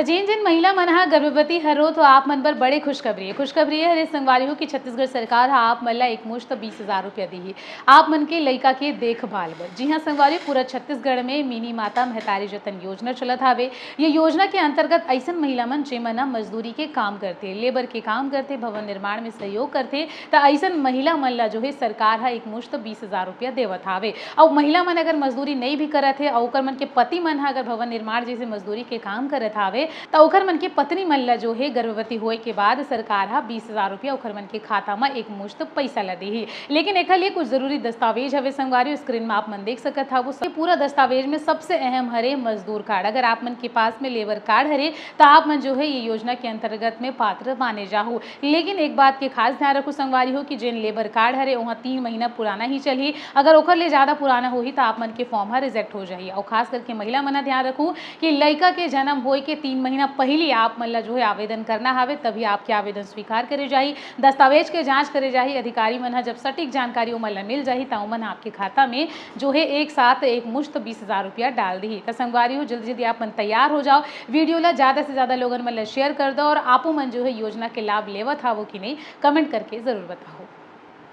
जिन जिन महिला मन ह गर्भवती हरो तो आप मन बर बड़े खुशखबरी है हरे संगवारी हो कि छत्तीसगढ़ सरकार हा आप मन ला एकमुश्त 20,000 रुपया दी। आप मन के लइका के देखभाल बर। जी हाँ संगवारी, पूरा छत्तीसगढ़ में मिनी माता महतारी जतन योजना चलत हावे। ये योजना के अंतर्गत ऐसन महिला मन जेमन मजदूरी के काम करते, लेबर के काम करते, भवन निर्माण में सहयोग करते, तो ऐसन महिला मन ला जो है सरकार हा एकमुश्त 20,000 रुपया देवत हावे। और महिला मन अगर मजदूरी नहीं भी करत है और ओकर मन के पति मन हा अगर भवन निर्माण जैसे मजदूरी के काम करत हावे तो ओकर मन के पत्नी मन ला जो है गर्भवती होए के बाद सरकार हा 20,000 रुपया ओकर मन के खाता में एक मुश्त पैसा ला देही। लेकिन एकर लिए कुछ जरूरी दस्तावेज हवे संगवारी, स्क्रीन में आप मन देख सकत हा। वो पूरा दस्तावेज में सबसे अहम हरे मजदूर कार्ड। अगर आप मन के पास में लेबर कार्ड हरे तो आप मन जो है ये योजना के अंतर्गत में पात्र माने जाहू। लेकिन एक बात के खास ध्यान रखो संगवारी हो कि जेन लेबर कार्ड हरे वहाँ 3 महीना पुराना ही चलही। अगर ओकर ले ज्यादा पुराना होही तो आप मन के फॉर्म हा रिजेक्ट हो जाही। और खास करके महिला मन ध्यान रखू कि लइका के जन्म होए के 3 महीना पहले आप मन ला जो है आवेदन करना हावे, तभी आपके आवेदन स्वीकार करे जाही। दस्तावेज के जांच करे जाही। अधिकारी मन जब सटीक जानकारी ओमन ला मिल जाही तो ओमन आपके खाता में जो है एक साथ एक मुश्त 20,000 रुपया डाल दी। तो संगवारी हो जल्दी जल्दी आप मन तैयार हो जाओ। वीडियो ला ज्यादा से ज्यादा लोगन मन ला शेयर कर दो और आपो मन जो है योजना के लाभ लेवत हावो कि नहीं कमेंट करके जरूर बताओ।